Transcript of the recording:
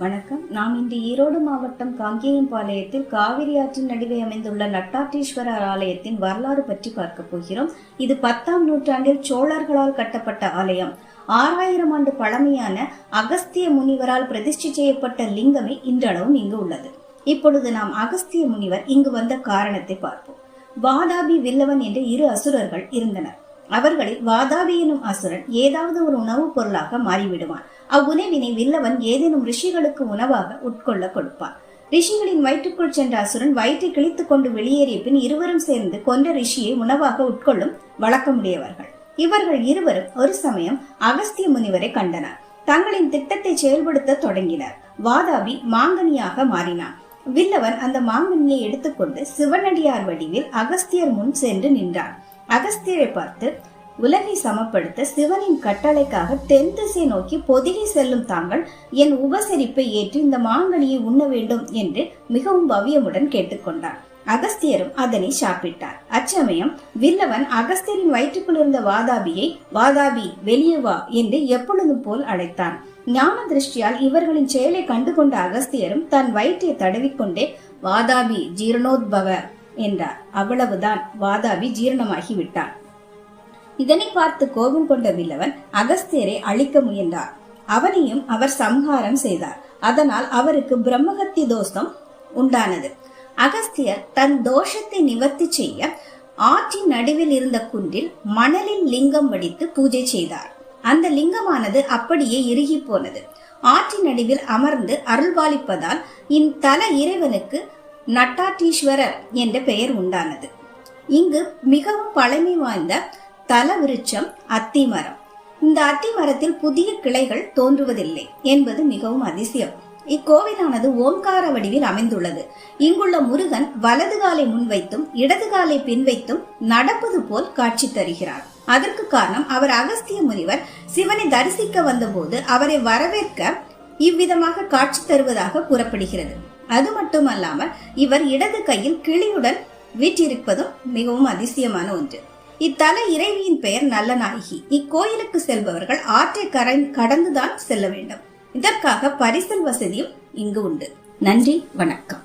வணக்கம். நாம் இன்று ஈரோடு மாவட்டம் காங்கேயம்பாளையத்தில் காவிரி ஆற்றின் நடுவே அமைந்துள்ள நட்டாற்றீஸ்வரர் ஆலயத்தின் வரலாறு பற்றி பார்க்க போகிறோம். இது 10ஆம் நூற்றாண்டில் சோழர்களால் கட்டப்பட்ட ஆலயம். 6000 ஆண்டு பழமையான அகஸ்திய முனிவரால் பிரதிஷ்டை செய்யப்பட்ட லிங்கமே இன்றளவும் இங்கு உள்ளது. இப்பொழுது நாம் அகஸ்திய முனிவர் இங்கு வந்த காரணத்தை பார்ப்போம். வாதாபி, வில்லவன் என்ற 2 அசுரர்கள் இருந்தனர். அவர்களில் வாதாபி எனும் அசுரன் ஏதாவது ஒரு உணவுப் பொருளாக மாறிவிடுவான். அவ்வுணவினை வில்லவன் ஏதேனும் ரிஷிகளுக்கு உணவாக உட்கொள்ள கொடுப்பான். ரிஷிகளின் வயிற்றுக்குள் சென்ற அசுரன் வயிற்றை கிழித்துக் கொண்டு வெளியேறிய பின் இருவரும் சேர்ந்து கொன்ற ரிஷியை உணவாக உட்கொள்ளும் வழக்கமுடையவர்கள். இவர்கள் இருவரும் ஒரு சமயம் அகஸ்திய முனிவரை கண்டனர். தங்களின் திட்டத்தை செயல்படுத்த தொடங்கினர். வாதாபி மாங்கனியாக மாறினான். வில்லவன் அந்த மாங்கனியை எடுத்துக்கொண்டு சிவனடியார் வடிவில் அகஸ்தியர் முன் சென்று நின்றான். அகஸ்தியரை பார்த்து, உலகை சமப்படுத்த சிவனின் கட்டளைக்காக தென் திசை நோக்கி பொதிகை செல்லும் தாங்கள் என் உபசரிப்பை ஏற்று இந்த மாங்கனியை உண்ண வேண்டும் என்று மிகவும் பவ்யமுடன் கேட்டுக்கொண்டார். அகஸ்தியரும் அதனை சாப்பிட்டார். அச்சமயம் வில்லவன் அகஸ்தியரின் வயிற்றுக்குள் இருந்த வாதாபியை, வாதாபி வெளியே வா என்று எப்பொழுதும் போல் அழைத்தான். ஞான திருஷ்டியால் இவர்களின் செயலை கண்டுகொண்ட அகஸ்தியரும் தன் வயிற்றை தடவிக்கொண்டே வாதாபி ஜீரணோத்பவ என்றார். அவ்வளவுதான், வாதாபி ஜீரணமாகி விட்டான். இதனை பார்த்து கோபம் கொண்ட வில்லவன் அகஸ்தியரை அழிக்க முயன்றார். அவனையும் அவர் சம்ஹாரம் செய்தார். அதனால் அவருக்கு பிரம்மஹத்தி தோஷம் உண்டானது. அகஸ்தியர் தன் தோஷத்தை நிவர்த்தி செய்ய ஆற்றின் நடுவில் இருந்த குன்றில் மணலில் லிங்கம் வடித்து பூஜை செய்தார். அந்த லிங்கமானது அப்படியே இறுகி போனது. ஆற்றின் நடுவில் அமர்ந்து அருள்பாலிப்பதால் இத்தல இறைவனுக்கு நட்டாற்றீஸ்வரர் என்ற பெயர் உண்டானது. இங்கு மிகவும் பழமை வாய்ந்த தல விருட்சம் அத்திமரம். இந்த அத்திமரத்தில் புதிய கிளைகள் தோன்றுவதில்லை என்பது மிகவும் அதிசயம். இக்கோவிலானது ஓம்கார வடிவில் அமைந்துள்ளது. இங்குள்ள முருகன் வலது காலை முன்வைத்தும் இடது காலை பின்வைத்தும் நடப்பது போல் காட்சி தருகிறார். அதற்கு காரணம், அவர் அகஸ்திய முனிவர் சிவனை தரிசிக்க வந்தபோது அவரை வரவேற்க இவ்விதமாக காட்சி தருவதாக கூறப்படுகிறது. அது மட்டுமல்லாமல் இவர் இடது கையில் கிளியுடன் வீற்றிருப்பதும் மிகவும் அதிசயமான ஒன்று. இத்தல இறைவியின் பெயர் நல்லநாயகி. இக்கோயிலுக்கு செல்பவர்கள் ஆற்றை கடந்துதான் செல்ல வேண்டும். இதற்காக பரிசல் வசதியும் இங்கு உண்டு. நன்றி, வணக்கம்.